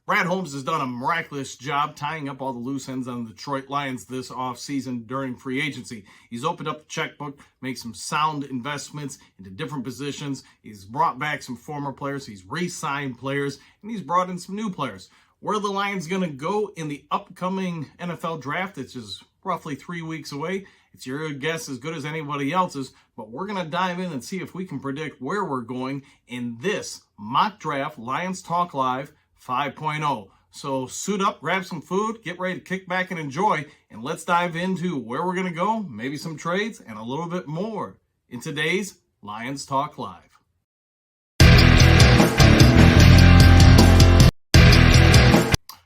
Brad Holmes has done a miraculous job tying up all the loose ends on the Detroit Lions this offseason during free agency. He's opened up the checkbook, made some sound investments into different positions. He's brought back some former players. He's re-signed players, and he's brought in some new players. Where are the Lions going to go in the upcoming NFL draft, which is roughly 3 weeks away? It's your guess as good as anybody else's, but we're going to dive in and see if we can predict where we're going in this mock draft Lions Talk Live 5.0. So suit up, grab some food, get ready to kick back and enjoy, and let's dive into where we're going to go, maybe some trades, and a little bit more in today's Lions Talk Live.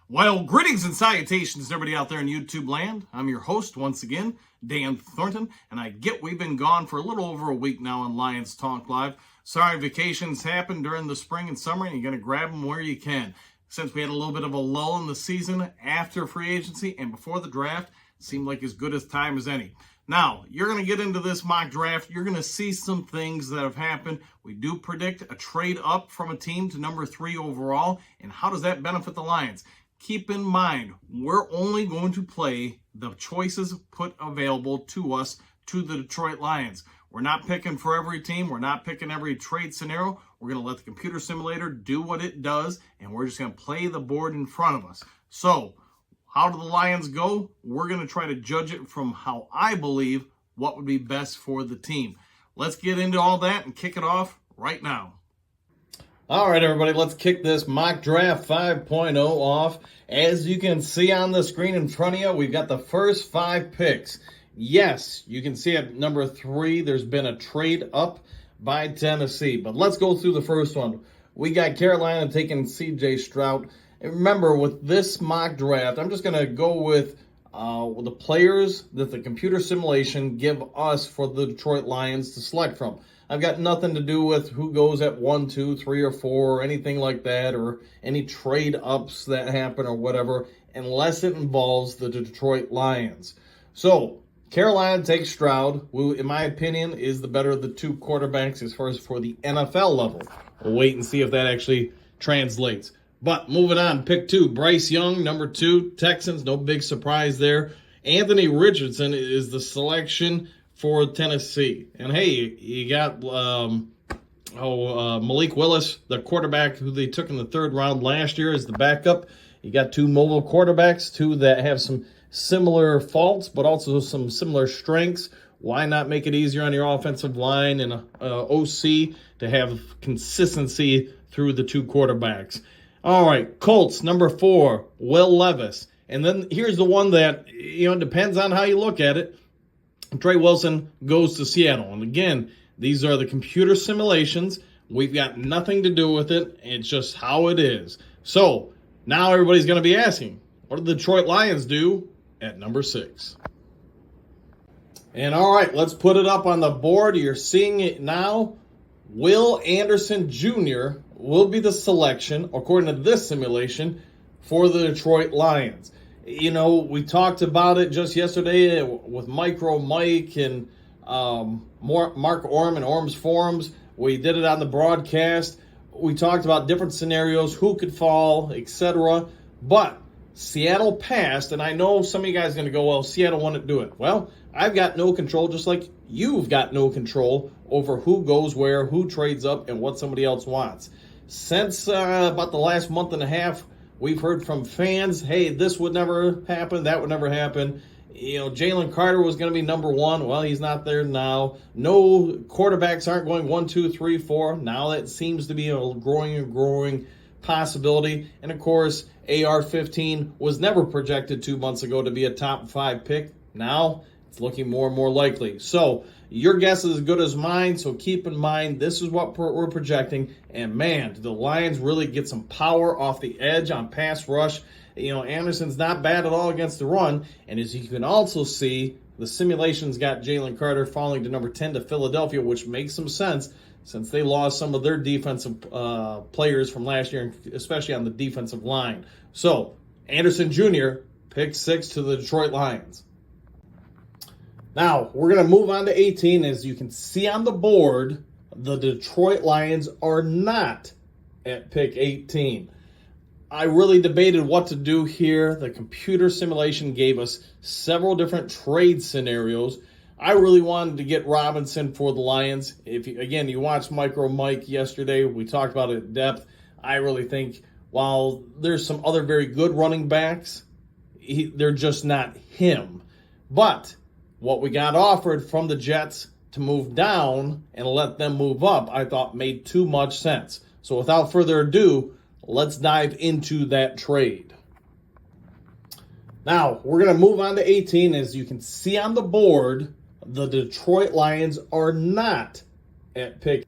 Well, greetings and salutations, everybody out there in YouTube land. I'm your host once again, Dan Thornton, and I get we've been gone for a little over a week now on Lions Talk Live. Sorry, vacations happen during the spring and summer, and you're going to grab them where you can. Since we had a little bit of a lull in the season after free agency and before the draft, it seemed like as good a time as any. Now, you're going to get into this mock draft. You're going to see some things that have happened. We do predict a trade up from a team to number 3 overall, and how does that benefit the Lions? Keep in mind, we're only going to play the choices put available to us to the Detroit Lions. We're not picking for every team. We're not picking every trade scenario. We're going to let the computer simulator do what it does, and we're just going to play the board in front of us. So, how do the Lions go? We're going to try to judge it from how I believe what would be best for the team. Let's get into all that and kick it off right now. All right, everybody, let's kick this mock draft 5.0 off. As you can see on the screen in front of you, we've got the first 5 picks. Yes, you can see at number 3, there's been a trade up by Tennessee. But let's go through the first one. We got Carolina taking C.J. Stroud. And remember, with this mock draft, I'm just going to go with the players that the computer simulation give us for the Detroit Lions to select from. I've got nothing to do with who goes at 1, 2, 3, or 4, or anything like that, or any trade ups that happen or whatever, unless it involves the Detroit Lions. So, Carolina takes Stroud, who, in my opinion, is the better of the 2 quarterbacks as far as for the NFL level. We'll wait and see if that actually translates. But moving on, pick 2, Bryce Young, number 2, Texans, no big surprise there. Anthony Richardson is the selection for Tennessee. And hey, you got Malik Willis, the quarterback who they took in the 3rd round last year as the backup. You got 2 mobile quarterbacks, 2 that have some similar faults, but also some similar strengths. Why not make it easier on your offensive line and OC to have consistency through the 2 quarterbacks? All right, Colts, number 4, Will Levis. And then here's the one that, depends on how you look at it. Trey Wilson goes to Seattle. And again, these are the computer simulations. We've got nothing to do with it. It's just how it is. So now everybody's going to be asking, what did the Detroit Lions do at number 6? And all right, let's put it up on the board. You're seeing it now. Will Anderson Jr. will be the selection, according to this simulation, for the Detroit Lions. We talked about it just yesterday with Micro Mike and Mark Orm and Orm's Forums. We did it on the broadcast. We talked about different scenarios, who could fall, etc. But Seattle passed, and I know some of you guys are going to go, well, Seattle wouldn't do it. Well, I've got no control, just like you've got no control over who goes where, who trades up, and what somebody else wants. Since about the last month and a half, we've heard from fans, hey, this would never happen, that would never happen. Jalen Carter was going to be number 1. Well, he's not there now. No quarterbacks aren't going 1, 2, 3, 4. Now that seems to be a growing possibility. And, of course, AR-15 was never projected 2 months ago to be a top 5 pick. Now it's looking more and more likely. So your guess is as good as mine, so keep in mind this is what we're projecting. And, man, did the Lions really get some power off the edge on pass rush. Anderson's not bad at all against the run. And as you can also see, the simulations got Jalen Carter falling to number 10 to Philadelphia, which makes some sense since they lost some of their defensive players from last year, especially on the defensive line. So, Anderson Jr., pick 6 to the Detroit Lions. Now, we're going to move on to 18. As you can see on the board, the Detroit Lions are not at pick 18. I really debated what to do here. The computer simulation gave us several different trade scenarios. I really wanted to get Robinson for the Lions. If you, again, you watched Micro Mike yesterday, we talked about it in depth. I really think while there's some other very good running backs, they're just not him. But what we got offered from the Jets to move down and let them move up, I thought made too much sense. So without further ado, let's dive into that trade. Now, we're going to move on to 18. As you can see on the board, the Detroit Lions are not at pick.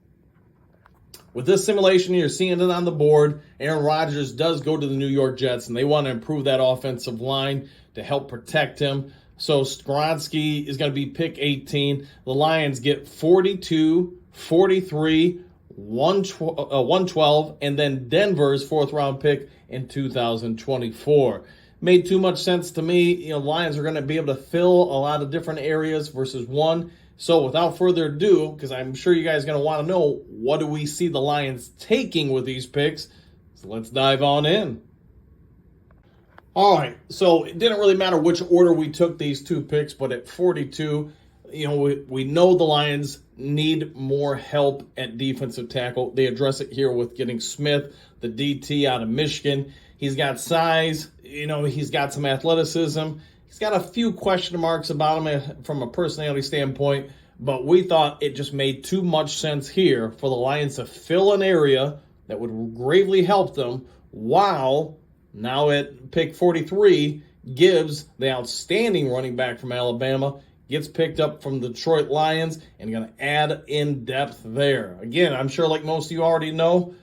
With this simulation, you're seeing it on the board. Aaron Rodgers does go to the New York Jets, and they want to improve that offensive line to help protect him. So Skoronski is going to be pick 18. The Lions get 42, 43, 112, and then Denver's fourth-round pick in 2024. Made too much sense to me. Lions are going to be able to fill a lot of different areas versus one. So without further ado, because I'm sure you guys are going to want to know, what do we see the Lions taking with these picks? So let's dive on in. All right, so it didn't really matter which order we took these two picks, but at 42, we know the Lions need more help at defensive tackle. They address it here with getting Smith, the DT out of Michigan. He's got size, he's got some athleticism. He's got a few question marks about him from a personality standpoint, but we thought it just made too much sense here for the Lions to fill an area that would greatly help them, while now at pick 43, Gibbs, the outstanding running back from Alabama, gets picked up from the Detroit Lions and going to add in depth there. Again, I'm sure like most of you already know,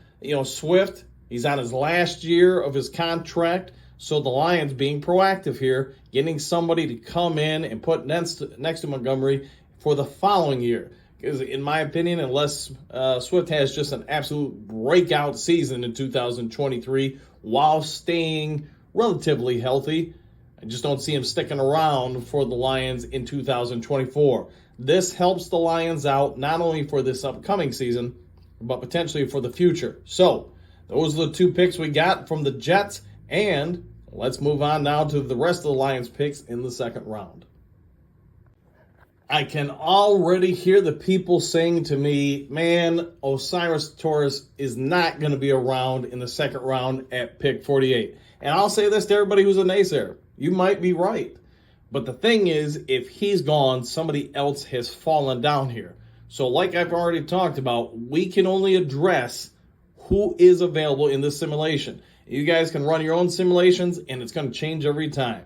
Swift, he's on his last year of his contract. So the Lions being proactive here, getting somebody to come in and put next to Montgomery for the following year. Because in my opinion, unless Swift has just an absolute breakout season in 2023 while staying relatively healthy, I just don't see him sticking around for the Lions in 2024. This helps the Lions out not only for this upcoming season, but potentially for the future. So those are the two picks we got from the Jets. And let's move on now to the rest of the Lions picks in the second round. I can already hear the people saying to me, man, Osiris Torres is not going to be around in the second round at pick 48. And I'll say this to everybody who's a naysayer. You might be right. But the thing is, if he's gone, somebody else has fallen down here. So like I've already talked about, we can only address who is available in this simulation. You guys can run your own simulations, and it's going to change every time.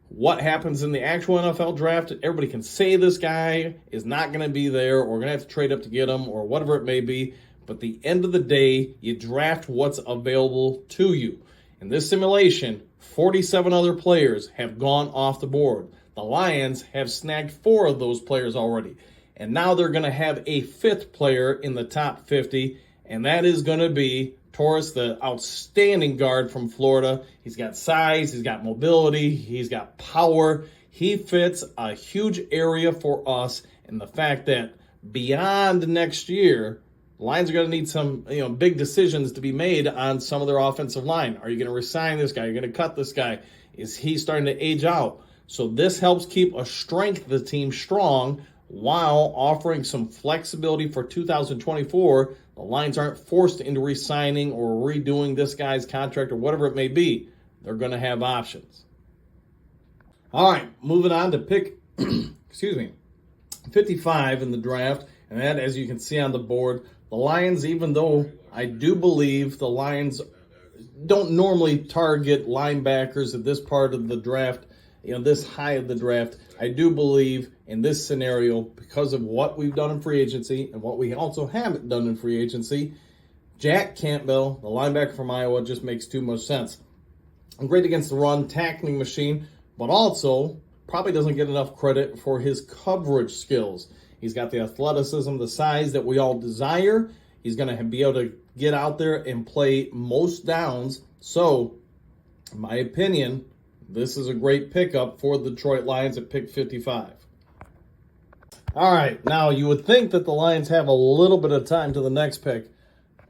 What happens in the actual NFL draft, everybody can say this guy is not going to be there, or we're going to have to trade up to get him, or whatever it may be. But at the end of the day, you draft what's available to you. In this simulation, 47 other players have gone off the board. The Lions have snagged 4 of those players already. And now they're going to have a 5th player in the top 50, and that is going to be Torres, the outstanding guard from Florida. He's got size, he's got mobility, he's got power. He fits a huge area for us, and the fact that beyond next year, the Lions are going to need some big decisions to be made on some of their offensive line. Are you going to resign this guy? Are you going to cut this guy? Is he starting to age out? So this helps keep a strength of the team strong while offering some flexibility for 2024. The Lions aren't forced into re-signing or redoing this guy's contract or whatever it may be. They're going to have options. All right, moving on to pick 55 in the draft. And that, as you can see on the board, the Lions, even though I do believe the Lions don't normally target linebackers at this part of the draft, this high of the draft, I do believe in this scenario, because of what we've done in free agency and what we also haven't done in free agency, Jack Campbell, the linebacker from Iowa, just makes too much sense. Great against the run, tackling machine, but also probably doesn't get enough credit for his coverage skills. He's got the athleticism, the size that we all desire. He's going to be able to get out there and play most downs. So, in my opinion, this is a great pickup for the Detroit Lions at pick 55. All right, now you would think that the Lions have a little bit of time to the next pick,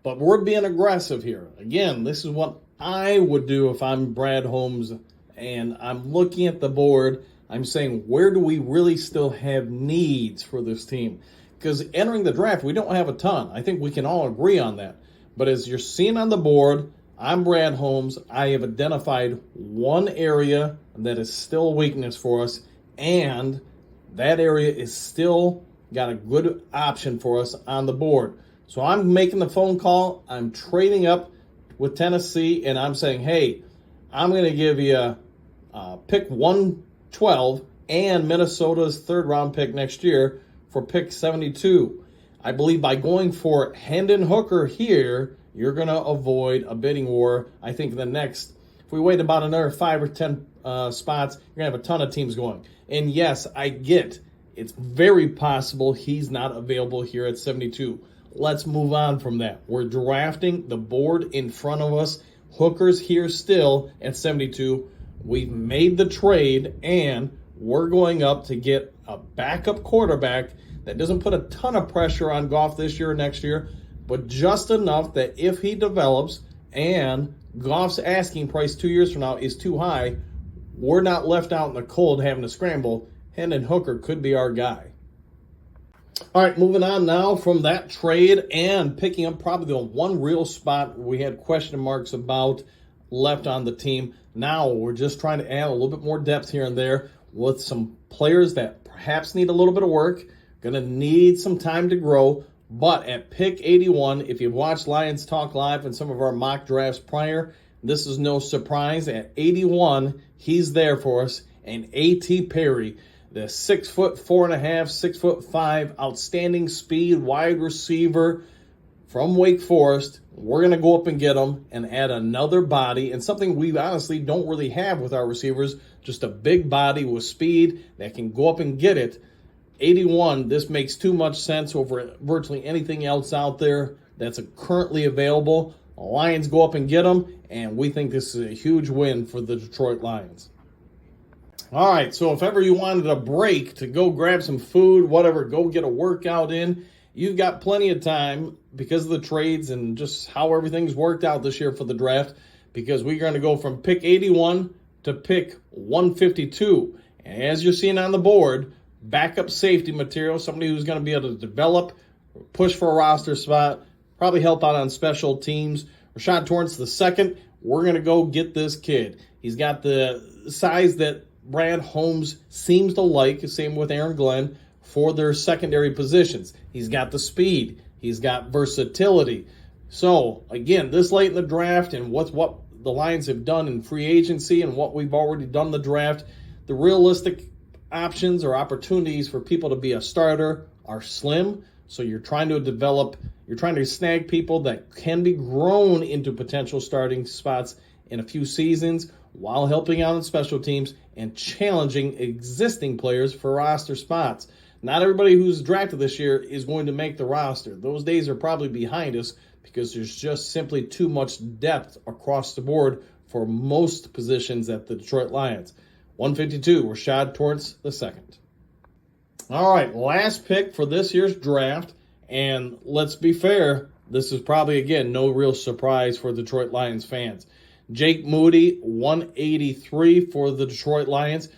but we're being aggressive here. Again, this is what I would do if I'm Brad Holmes and I'm looking at the board, I'm saying, where do we really still have needs for this team? Because entering the draft, we don't have a ton. I think we can all agree on that. But as you're seeing on the board, I'm Brad Holmes. I have identified one area that is still a weakness for us, and that area is still got a good option for us on the board. So I'm making the phone call. I'm trading up with Tennessee, and I'm saying, hey, I'm going to give you pick 112 and Minnesota's third-round pick next year for pick 72. I believe by going for Hendon Hooker here, you're going to avoid a bidding war. I think if we wait about another 5 or 10 spots, you're going to have a ton of teams going. And yes, I get it's very possible he's not available here at 72. Let's move on from that. We're drafting the board in front of us. Hooker's here still at 72. We've made the trade, and we're going up to get a backup quarterback that doesn't put a ton of pressure on Goff this year or next year, but just enough that if he develops and Goff's asking price 2 years from now is too high, we're not left out in the cold having to scramble. Hendon Hooker could be our guy. All right, moving on now from that trade and picking up probably the one real spot we had question marks about left on the team. Now we're just trying to add a little bit more depth here and there with some players that perhaps need a little bit of work, going to need some time to grow. But at pick 81, if you've watched Lions Talk Live and some of our mock drafts prior, this is no surprise. At 81, he's there for us. And A.T. Perry, the 6'4.5", 6'5", outstanding speed wide receiver from Wake Forest. We're going to go up and get him and add another body, and something we honestly don't really have with our receivers, just a big body with speed that can go up and get it. 81, this makes too much sense over virtually anything else out there that's currently available. The Lions go up and get him, and we think this is a huge win for the Detroit Lions. All right, so if ever you wanted a break to go grab some food, whatever, go get a workout in, you've got plenty of time because of the trades and just how everything's worked out this year for the draft, because we're going to go from pick 81 to pick 152. And as you're seeing on the board, backup safety material, somebody who's going to be able to develop, push for a roster spot, probably help out on special teams. Rashad Torrance II, we're going to go get this kid. He's got the size that Brad Holmes seems to like, same with Aaron Glenn, for their secondary positions. He's got the speed. He's got versatility. So, again, this late in the draft and what the Lions have done in free agency and what we've already done in the draft, the realistic options or opportunities for people to be a starter are slim. So you're trying to snag people that can be grown into potential starting spots in a few seasons while helping out in special teams and challenging existing players for roster spots. Not everybody who's drafted this year is going to make the roster. Those days are probably behind us because there's just simply too much depth across the board for most positions at the Detroit Lions. 152, Rashad Torrance II. All right, last pick for this year's draft, and let's be fair, this is probably, again, no real surprise for Detroit Lions fans. Jake Moody, 183 for the Detroit Lions.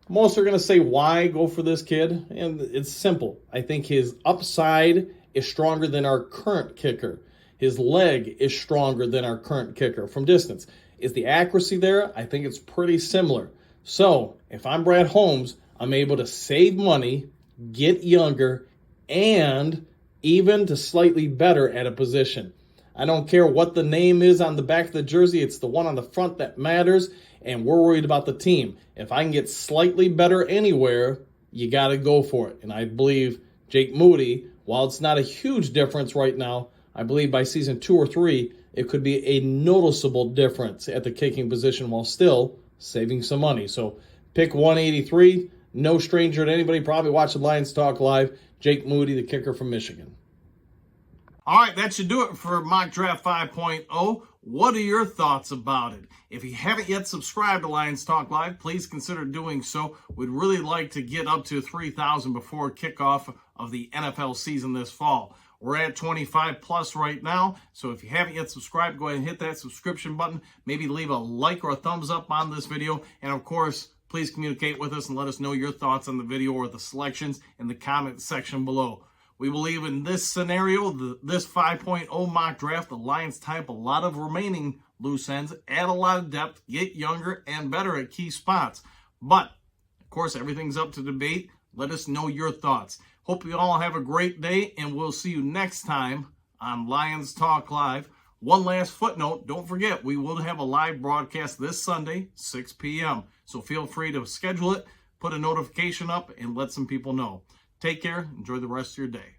Most are going to say, why go for this kid? And it's simple. I think his upside is stronger than our current kicker. His leg is stronger than our current kicker from distance. Is the accuracy there? I think it's pretty similar. So if I'm Brad Holmes, I'm able to save money, get younger, and even to slightly better at a position. I don't care what the name is on the back of the jersey. It's the one on the front that matters, and we're worried about the team. If I can get slightly better anywhere, you got to go for it. And I believe Jake Moody, while it's not a huge difference right now, I believe by season 2 or 3, it could be a noticeable difference at the kicking position while still saving some money. So pick 183, no stranger to anybody, probably watching Lions Talk Live, Jake Moody, the kicker from Michigan. All right, that should do it for Mock Draft 5.0. What are your thoughts about it? If you haven't yet subscribed to Lions Talk Live, please consider doing so. We'd really like to get up to 3,000 before kickoff of the NFL season this fall. We're at 25 plus right now. So if you haven't yet subscribed, go ahead and hit that subscription button. Maybe leave a like or a thumbs up on this video. And of course, please communicate with us and let us know your thoughts on the video or the selections in the comment section below. We believe in this scenario, this 5.0 mock draft, the Lions type a lot of remaining loose ends, add a lot of depth, get younger and better at key spots. But, of course, everything's up to debate. Let us know your thoughts. Hope you all have a great day, and we'll see you next time on Lions Talk Live. One last footnote, don't forget, we will have a live broadcast this Sunday, 6 p.m. So feel free to schedule it, put a notification up, and let some people know. Take care. Enjoy the rest of your day.